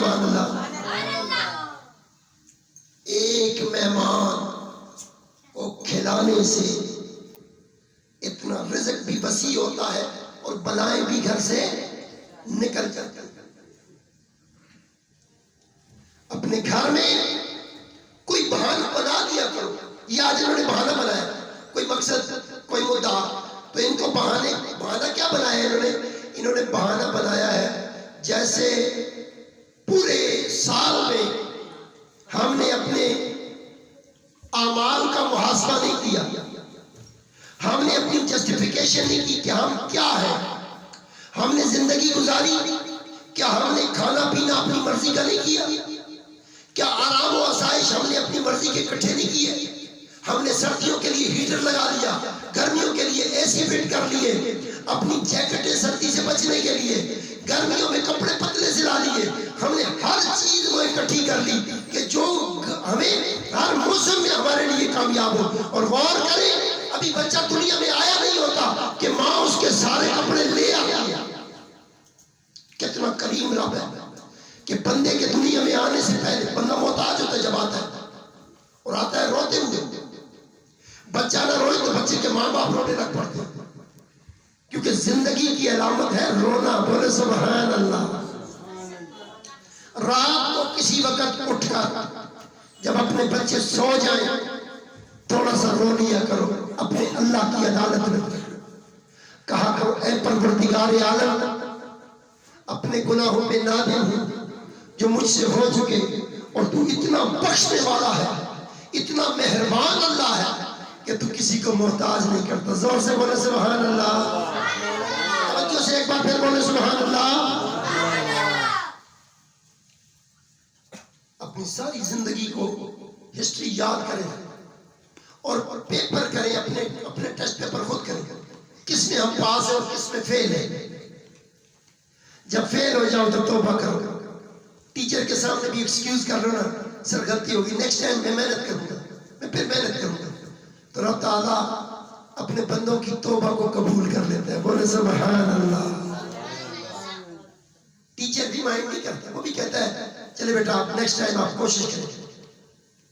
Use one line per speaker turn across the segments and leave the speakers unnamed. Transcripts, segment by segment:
سبحان اللہ. ایک مہمان کو کھلانے سے اتنا رزق بھی وسیع ہوتا ہے اور بلائیں بھی گھر سے نکل جاتی ہیں. اپنے گھر میں کوئی بہانہ بنا دیا کرو. یہ آج انہوں نے بہانہ بنایا, کوئی مقصد کوئی مدعا, تو ان کو بہانہ کیا بنایا انہوں نے بہانہ بنایا ہے جیسے پورے سال میں ہم نے اپنے اعمال کا محاسبہ نہیں کیا, ہم نے اپنی جسٹیفیکیشن نہیں کی کہ ہم کیا ہیں, ہم نے زندگی گزاری, کیا ہم نے کھانا پینا اپنی مرضی کا نہیں کیا, کیا آرام و آسائش ہم نے اپنی مرضی کے اکٹھے نہیں کیے, ہم نے سردیوں کے لیے ہیٹر لگا لیا, گرمیوں کے لیے اے سی فٹ کر لیے, اپنی جیکٹیں سردی سے بچنے کے لیے, گرمیوں میں کپڑے پتلے سلا لیے, ہم نے ہر چیز کو اکٹھی کر لی کہ جو ہمیں ہر موسم میں ہمارے لیے کامیاب ہو. اور غور کریں, ابھی بچہ دنیا میں آیا نہیں ہوتا کہ ماں اس کے سارے کپڑے لے آتی ہے. کتنا کریم رب ہے کہ بندے کے دنیا میں آنے سے پہلے بندہ محتاج ہوتا ہے جب آتا ہے, اور آتا ہے روتے ہوئے. بچہ نہ روئے تو بچے کے ماں باپ رونے لگ پڑتے ہیں, کیونکہ زندگی کی علامت ہے رونا. بولے سبحان اللہ. رات کو کسی وقت اٹھ کر جب اپنے بچے سو جائیں تھوڑا سا رو لیا کرو, اپنے اللہ کی عدالت میں کہا کرو اے پروردگار عالم, اپنے گناہوں پہ نادم ہوں جو مجھ سے ہو چکے, اور تو اتنا بخشنے والا ہے, اتنا مہربان اللہ ہے کہ تو کسی کو محتاج نہیں کرتا. زور سے بولے سبحان اللہ. توجہ سے ایک بار پھر بولے سبحان اللہ. اپنی ساری زندگی کو ہسٹری یاد کریں اور پیپر کریں, اپنے ٹیسٹ پیپر خود کریں, کس میں ہم پاس ہیں اور کس میں فیل ہیں. جب فیل ہو جاؤ تو توبہ کرو, ٹیچر کے سامنے بھی ایکسکیوز کر لو نا, سر غلطی ہوگی, نیکسٹ ٹائم میں محنت کروں گا, میں پھر محنت کروں گا. تو رب تعالیٰ اپنے بندوں کی توبہ کو قبول کر لیتا ہے. بولے سبحان اللہ. ٹیچر بھی مائنڈ نہیں کرتا, وہ بھی کہتا ہے چلے بیٹا آپ نیکسٹ ٹائم آپ کوشش کریں,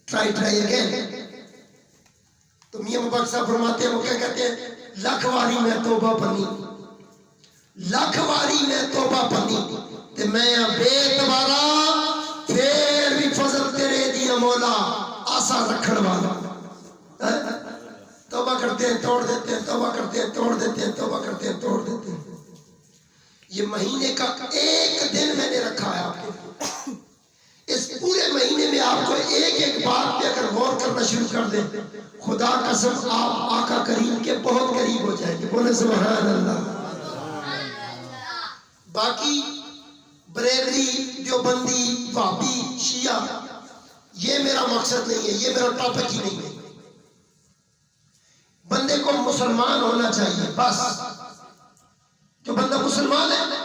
ٹرائی اگین. تو میاں مبارک صاحب فرماتے ہیں, وہ کیا کہتے ہیں, لکھ واری میں توبہ پنی, لکھ واری میں توبہ پنی تے میں بے تبارا پھر بھی فضل تیرے دیا مولا آسا رکھن والا. توبہ کرتے ہیں توڑ دیتے ہیں, توبہ کرتے ہیں توڑ دیتے ہیں, توبہ کرتے ہیں توڑ دیتے ہیں. یہ مہینے کا ایک دن میں نے رکھا ہے آپ کے لیے. اس پورے مہینے میں آپ کو ایک بات پہ اگر غور کرنا شروع کر دیں, خدا قسم آپ آقا کریم کے بہت قریب ہو جائیں گے. بولے سبحان اللہ. باقی بریلوی, دیوبندی, وہابی, شیعہ, یہ میرا مقصد نہیں ہے, یہ میرا ٹاپک ہی نہیں ہے. بندے کو مسلمان ہونا چاہیے بس. جو بندہ مسلمان ہے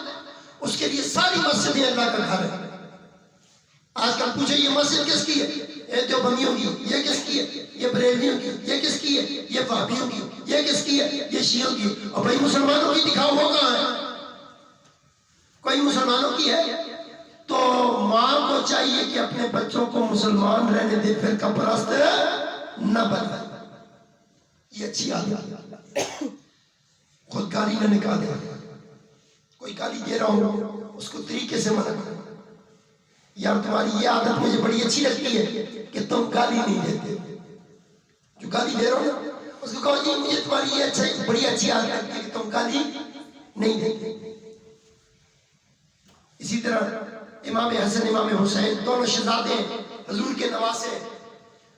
اس کے لیے ساری مسجدیں اللہ کا گھر ہے. آج کل پوچھے یہ مسجد کس کی ہے, یہ دیوبندیوں کی, یہ کس کی ہے, یہ بریلویوں کی, یہ کس کی ہے, یہ وہابیوں کی, یہ کس کی ہے, یہ شیعوں کی. اور بھائی مسلمانوں کی دکھاؤ وہ کہاں ہے؟ کوئی مسلمانوں کی ہے؟ تو ماں کو چاہیے کہ اپنے بچوں کو مسلمان رہنے دے, پھر کا پرست نہ بنائے. یہ اچھی عادت. خود گالی نہ نکالے, کوئی گالی دے رہا ہو اس کو طریقے سے منع کرو. یار تمہاری یہ عادت مجھے بڑی اچھی لگتی ہے کہ تم گالی نہیں دیتے. جو گالی دے رہا ہو اس کو کہو جی مجھے تمہاری یہ بڑی اچھی عادت لگتی ہے کہ تم گالی نہیں دیتے. اسی طرح امام حسن امام حسین دونوں شہزادے حضور کے نواسے.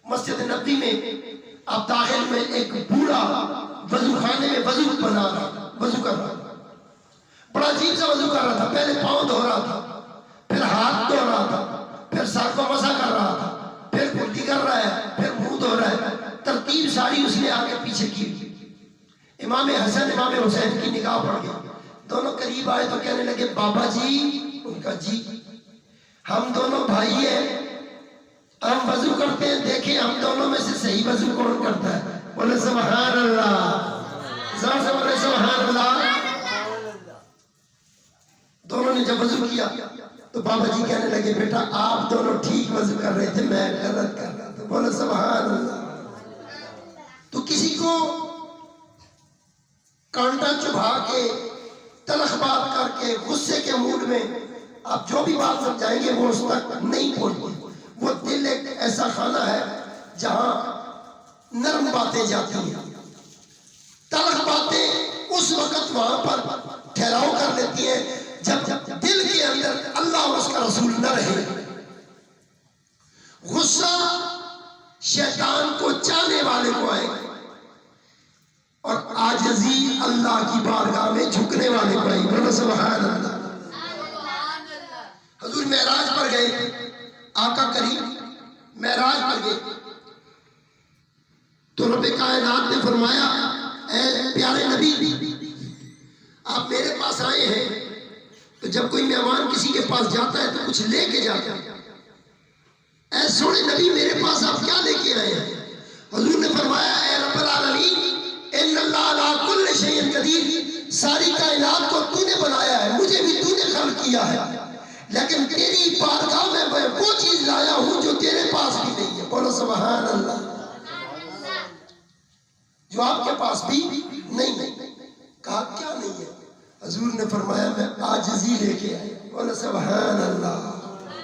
مسجد نبوی میں آپ داخل میں ایک بوڑھا وضو خانے میں وضو بنا رہا, وضو کر رہا تھا. بڑا عجیب سا وضو کر رہا تھا. پہلے پاؤں دھو رہا تھا, پھر ہاتھ دھو رہا تھا, پھر سر کو مسح کر رہا تھا, پھر پلٹی کر رہا ہے, پھر منہ دھو رہا ہے. ترتیب ساری اس نے آگے پیچھے کی. امام حسن امام حسین کی نگاہ پڑ گئی. دونوں قریب آئے تو کہنے لگے بابا جی. ان کا جی ہم دونوں بھائی ہیں, ہم وضو کرتے ہیں, دیکھیں ہم دونوں میں سے صحیح وضو کون کرتا ہے. بولے سبحان اللہ. زور سے بولے سبحان اللہ. دونوں نے جب وضو کیا تو بابا جی کہنے لگے بیٹا آپ دونوں ٹھیک وضو کر رہے تھے، میں غلط کر رہا تھا. بولو سبحان اللہ. تو کسی کو کانٹا چبھا کے، تلخ بات کر کے، غصے کے موڈ میں آپ جو بھی بات سمجھائیں گے وہ اس تک نہیں پہنچتی. وہ دل ایک ایسا خانہ ہے جہاں نرم باتیں جاتی ہیں، تلخ باتیں اس وقت وہاں پر ٹھہراؤ کر لیتی ہیں جب دل کے اندر اللہ اور اس کا رسول نہ رہے. غصہ شیطان کو چاہنے والے کو آئے گا اور عاجزی اللہ کی بارگاہ میں جھکنے والے کو آئے گی. بولو سبحان اللہ. حضور معراج پر گئے، آقا کریم معراج پر گئے تو رب کائنات نے فرمایا اے پیارے نبی آپ میرے پاس آئے ہیں تو جب کوئی مہمان کسی کے پاس جاتا ہے تو کچھ لے کے جاتا ہے. اے سونے نبی میرے پاس آپ کیا لے کے آئے ہیں؟ حضور نے فرمایا اے رب العالمین ان اللہ علی کل شیء قدیر، ساری کائنات کو تو نے بنایا ہے، مجھے بھی تو نے خلق کیا ہے، لیکن تیری بارگاہ میں میں وہ چیز لایا ہوں جو تیرے پاس بھی نہیں ہے. بولو سبحان اللہ. جو آپ کے پاس بھی نہیں ہے. کہا کیا نہیں ہے؟ حضور نے فرمایا میں عاجزی لے کے آیا. بولو سبحان اللہ.